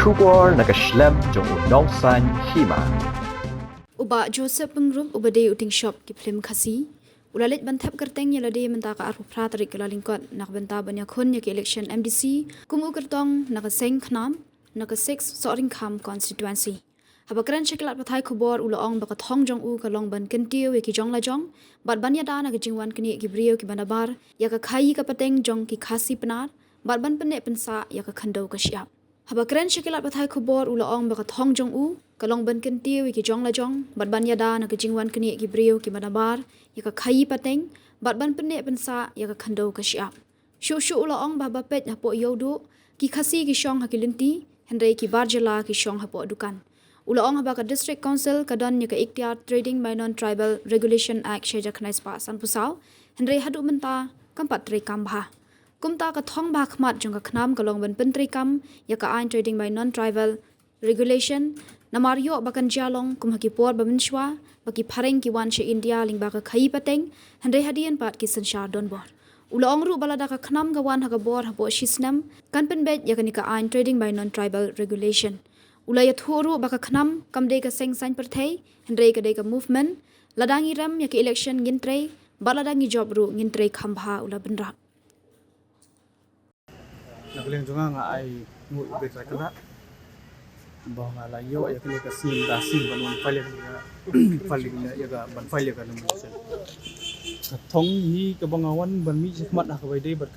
Shubor nakaslem jong unong san hima. Uba Joseph Pengrum ubade uting shop ki film khasi ulalit bantap kerteng yalade menta ka arpu pratarik kala lingkot nak benta banya khun ya ki election MDC kumu kertong nak seng khnam nak 6 soring kham constituency habakran sheklat pathai khobor ulaong baka thong jong u ka long ban kentiu ya ki jong la jong bat banya da nak jingwan kini ki brio ki banabar ya ka khai ka pateng jong ki khasi penar bat ban pene pensa ya ka khando ka siap habakran sheklat pathai khobor ulaong baka thong jong u kalong ban kentiu ki jong la jong bat ban yada na ka jingwan kini ki brio ki manabar ya ka khai pateng bat ban pene pensa ya ka khando ka siap shu shu ulaong baba pet hapo yodu ki khasi ki shong hakilinti hendrai ki barjala ki shong hapo dukan ulaong haba ka district council kadon ya ka ikhtiar trading by non tribal regulation act sheja khnais pa san pusau hendrai hadu menta kampat tre kambha kumta ka thong ba khmat jong ka khnam kalong ban pentri kam ya ka ain trading by non tribal regulation namario bakan jalong kumhaki por baminshwa baki phareng ki wan she india lingba ka khai pateng handai hadian pat ki sanshar don bor ulaong ru balada ka khnam ga wan ha ga bor habo shisnam kanpen bet ya ka ain trading by non tribal regulation ulaya thuru baka khnam kamde ka seng sain perthei handai ka de ka movement ladangi ram ya ki election gintrei baladangi job ru gintrei khambha ula benra Nakuling juga nga ay ngu ibig rekala bahwa nga layo ya kini kasi dasi banun file ya ga ban file ka naman sa katong hi kabangawan ban mi sikmat na kabay day bat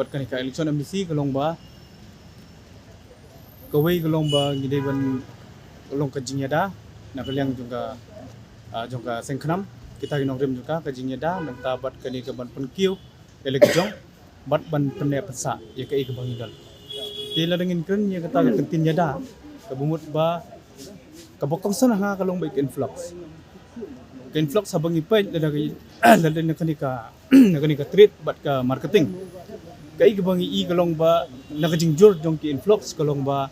kanika election MDC kalong ba kaway kalong ba giday ban kalong kajinyada nakuling juga jongka sengknam kita ginong rim juga kajinyada nang tabat kanika ban penkiu election bat ban pene pesa ya ke bangigal tila dengan kun ya kata kentin yada kabumut ba kabokong sana ha kalong ba influx habang ipay ladagi ladan na kanika treat bat ka marketing kai bangi kalong ba nakajingjur jong ki influx kalong ba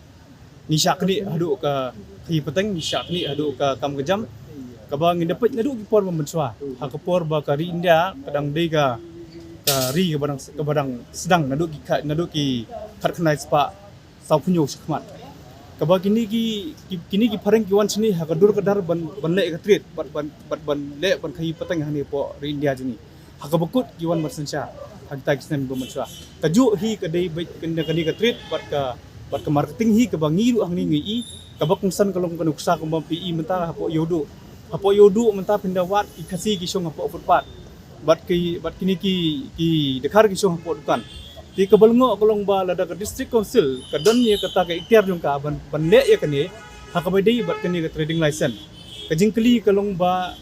ni syakni hadu ka khipateng ni syakni hadu ka kam kejam kabang dapat nadu ki por memenswa ha por ba kari india kadang dei ka ri ke badang sedang nadu ki khat khnai spa sau punyo sakmat kaba kini ki pareng ki wan sini ha kadur kadar ban le ka treat ban le ban khai patang hani po ri india jini ha ka bakut ki wan marsansha ha ta kisnem bo matswa kaju hi ka dei bai kani ka treat bat ka marketing hi ka bangi ru angni ngi ka bakung san kalong kanuksa ko pi menta hapo yodu menta pindawat ki khasi ki song hapo footpath bat kini ki dekhar ki song hapo dukan ti kabalngo kolong ba lada ka district council kadon ye kata ka ikhtiar jong ka ban le ye kani hakabai dei bat kani ka trading license ka jingkli kalong ba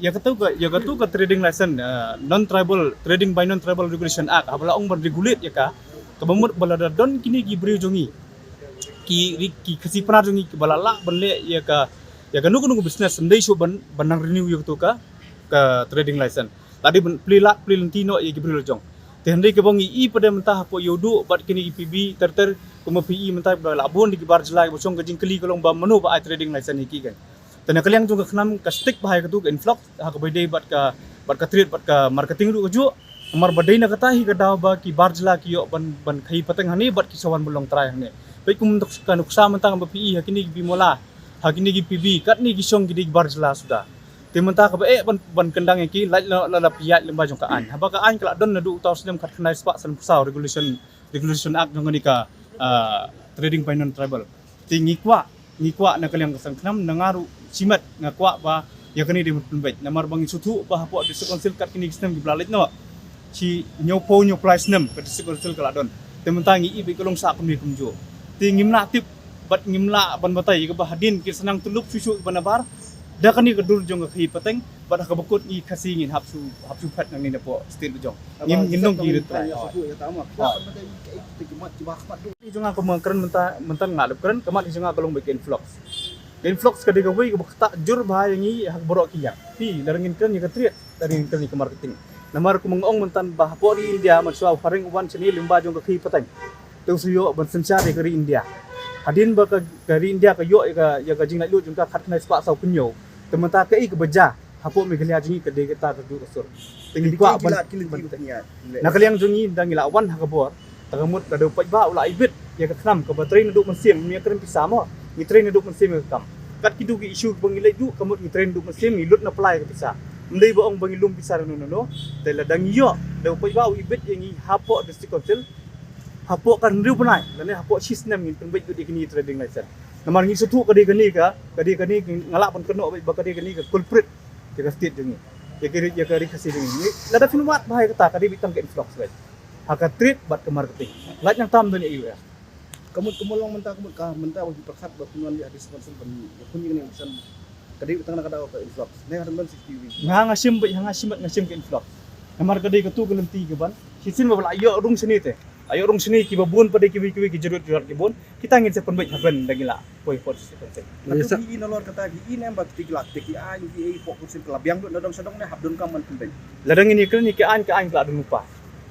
ya katu ka trading license non tribal trading by non tribal regulation act habla ong ban regulate ya ka kabamut balada don kini ki bri jongi ki khasi pana jongi ki balala ban le ya ka nugu business sendai so banang renew yo ka trading license tadi pelilantino ya gibril jong tehendai ke bangi pada mentah po yodu bat kini IPB ter kuma PI mentah labon di bar jelai bosong kajing keli kolong ba menu ba trading license iki kan tena kaliang jong khnam ka stick bahai ka tu ka influx ha ka bedai bat ka trade bat ka marketing ru ju amar badai na kata hi ka daw ba ki bar jela ki yo ban khai pateng hani bat ki sawan bolong trai hne bai kum tok ka nuksa mentah ba PI ha kini bi mola ha kini IPB kat ni ki song ki bar jela sudah timenta ka ban kendang ki la piat lemba jong ka an haba ka an kala don nadu taw sinem khat khnai spa san pusau regulation act jong ni ka trading by non tribal ti ngikwa na kaliang kasang khnam nangaru simat ngakwa ba ya kani di penbet namar bangi sutu ba hapo district council kat kini sistem di blalit no si nyopo price nem ka district council kala don timenta ngi ibi kolong sa kum ni kumjo ti ngimna tip bat ngimla ban batai ka ba hadin ki senang tuluk susu banabar da kani kadur jong ka pateng bada ka bakut ni kasingin hapsu phat nang ni po still jong ngindong ki rit jong ka mangkran mentan ngadep kran kamat jong ka long back influx ka diga wi ka ta jur bahaya ngi hak borok ki ya ti darangin kran ni ka triat darangin kran ni ka marketing namar ku mangong mentan bah po di india matswa faring wan sini limba jong ka pateng tu suyo ban sensa de kari india hadin ba ka dari india ka yo ya ka jing lu jong ka khat nai spa sau punyo tementa ke ke beja hapo me gelia jingi ke de ta du kasur tinggi kwa ban nakaliang jungi dang ila wan ha ka bor tagamut kada upai ba ula ibit ya ka khnam ka batrin duk mensim mi kren pisah mo mi train duk mensim ka kam kat kidu ki isu bangilai du kamut mi train duk mensim mi lut na apply ka pisah mendai ba ong bangilum pisah no te la dang yo da upai ba ibit yang hapo district council hapo kan riu panai dan hapo system ngin pengbait du dikini trading license namar ngi sutu kadi kani ngalak pon keno ba kadi kani ka culprit ke state jengi ya kari kasih jengi lada finumat bahai kata kadi bitang ke influx guys haka trade bat ke marketing lat yang tam dunia US Kamut kumulong mentah bagi perkat berpenuan di hadis konsul ban kun yang bisa kadi utang nak ada ke influx ne hadan ban 60 ngasim ke influx namar kadi ke tu kelenti ke ban sisin ba ayo rung seni te ayo rung seni ki babun pada ki ki jerut ki bon kita ngin sepen baik haban dagila poi for konsen Tapi ini nolor kata ini yang bak tiglak tiki an ki pok konsul kelabiang duk nadong sadong ne habdun kam man penting ladang ini kan ni ke an kelak dun lupa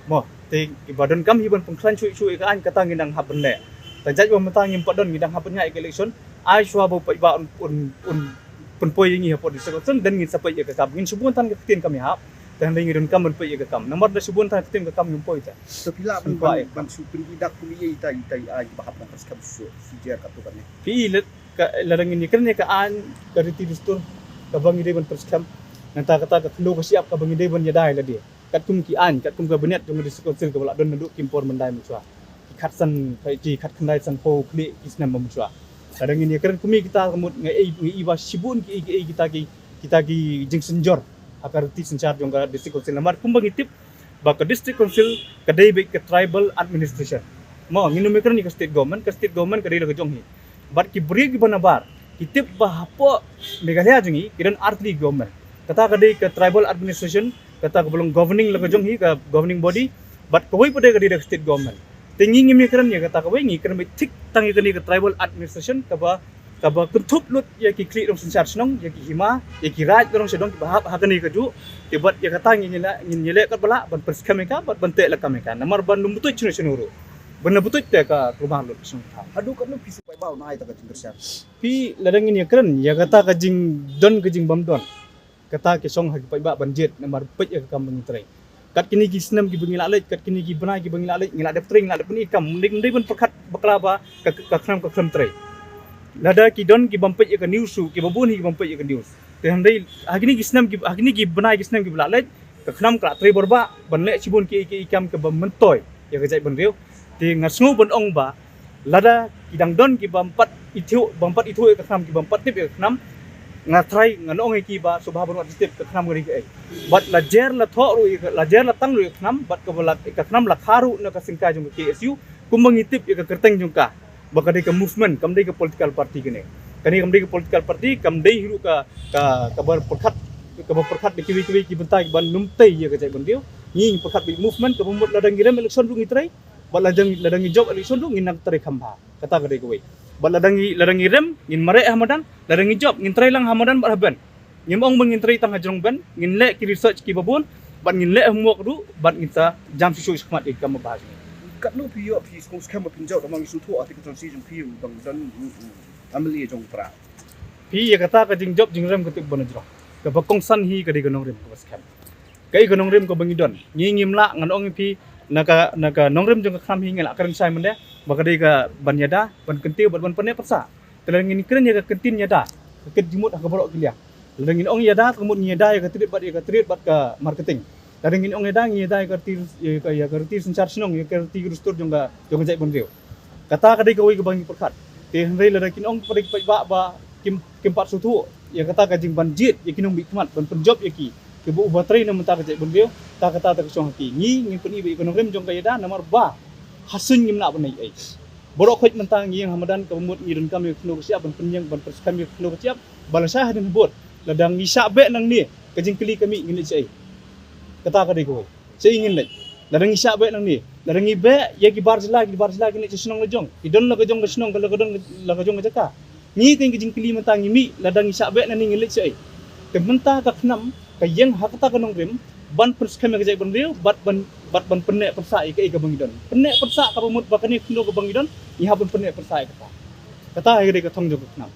mo te ibadon kam hiban pengklan cui ke an kata ngindang haban ne tajaj wa mentang ngim padon ngindang haban nya election ai shwa bo pai ba un poi ngi hapo di sekon dan ngin sapai ke kam ngin subun tan ke tin kami hap dan ngi dun kam pai ke kam nomor da subun tan tin ke kam ngim poi ta Tepila ban supri idak kuliah itai ai bahap na kaskab su sijar katukan ne pi ladang ini kan ka an dari tidustur ka bangi de ban perskam nanta kata ka klo ka siap ka bangi de ban yadai la dia kat kum ki an kat kum ka beniat jong di sekonsel ka bala don nduk kimpor mendai mucua kat san kai ji kat kendai san po kli isnam mucua ladang ini kan kumi kita kemut ngai iwa sibun kita ki jing senjor akar ti sencar jong ka district council namar kum bangi tip ba ka district council ka dai be ka tribal administration mo nginu mikir ni ka state government ka dai la ka jong hi bat ki beri ki banabar kitip bahapo Meghalaya jengi kidan artli government kata kadai ke tribal administration kata ke belum governing la jong hi ka governing body bat kawai pada kadai ke state government tingi ngimi kiran ya kata kawai ngi kiran tik tangi kadai ke tribal administration ka ba kuntup lut ya ki kli dong sensar snong ya ki hima ya ki raj dong sedong ki bahap hakani ka ju ke bat ya kata ngi nyele kat bala ban perskameka bat bante la kameka namar ban lumbutu chunu benar betul te ka rumah lut sung adu kan nu pisu pai bau nai ta ka tingersian pi ladang ini keren ya kata kajing don kajing bamdon kata ke song hagi pai ba banjit namar pet ya kam mengitrai kat kini ki senam ki bengila alit kat kini ki benai ki bengila alit ngila dep tring ngila dep ni kam ndai pun perkat baklaba ka kram trai lada ki don ki bampet ya ka newsu ki babun hi bampet ya ka news te handai hagi ni ki senam ki hagi ni ki benai ki senam ki bela alit ka kram ka trai borba banle cibun ki ikam ke bamentoy ya ka jai benriu ti ngasngu bon ong ba lada kidang don ki bampat itu ke khnam ki bampat tip ke khnam ngatrai nganong ki ba subha bon tip ke khnam gari ke bat lajer la tho ru lajer la tang ru ke khnam bat ke bala ke khnam la kharu na ka singka jung ke KSU kumbang itip ke kerteng jung ka bakade ke movement kamdai ke political party kene kani kamdai ke political party kamdai hiru ka bar perkhat de kiwi ki bentai ban numtai ya ke jai bandiu ni perkhat bi movement ke bumut ladang giram election ru ngitrai bat ladang job election tu ngin nak tari khamba kata kadai koi bat ladang rem ngin mare hamadan ladang job ngin trai lang hamadan bat haban ngin ong ngin trai tang hajrong ban ngin le ki research ki babun bat ngin le homework du bat ngin sa jam susu khmat ikam bahas kat nu piyo pi skong skam pinjau da mang isu tu article transition piyo bang dan ameli jong pra pi ya kata ka jing job jing rem ketik bon jro ka bakong san hi kadai gonong rem ko skam kai gonong rem ko bangidon ngim la ngan ong pi naka nongrem jong kham hi ngala karan sai mende bakade ka banyada ban kentiu ban pene persa telang ini keren ya ka kentin yada ke jimut ka borok kilia ladang ini ong yada kemut nyada ya ka trit bat ka marketing ladang ini ong yada nyada ka tir sencar snong ya ka tir rustur jong jai bonrio kata kadai ka wi ka bangi perkat te hendai ladang ini ong pada ba kim pat sutu ya kata ka jing banjit ya kinong bikmat ban penjob ya ki ke bu bateri na mentar jai bonrio ta kata ta kesong haki ngi peni be ekonomi jong kaya nomor ba hasun ngim nak benai ai borok khoj mentang ngi hamadan ka mut ngi dun kami kno siap ban penyang ban perskam kno siap balasah hadin bot ladang ngi sabe nang ni kajing keli kami ngin ai kata ka dei ko sei ngin lai ladang ngi sabe nang ni ladang ngi be ye ki barjla ni senong lejong idon la kajong senong la kajong jaka ngi kajing keli mentang ngi ladang ngi sabe nang ni ngin ai ke mentah ka khnam kayeng hakta ka nong rem ban perskam ke jai bonrio bat ban penek persa ke bangidon penek persa ka pemut bakani kno ke bangidon iha ban penek persa kata ai ka thong jog knam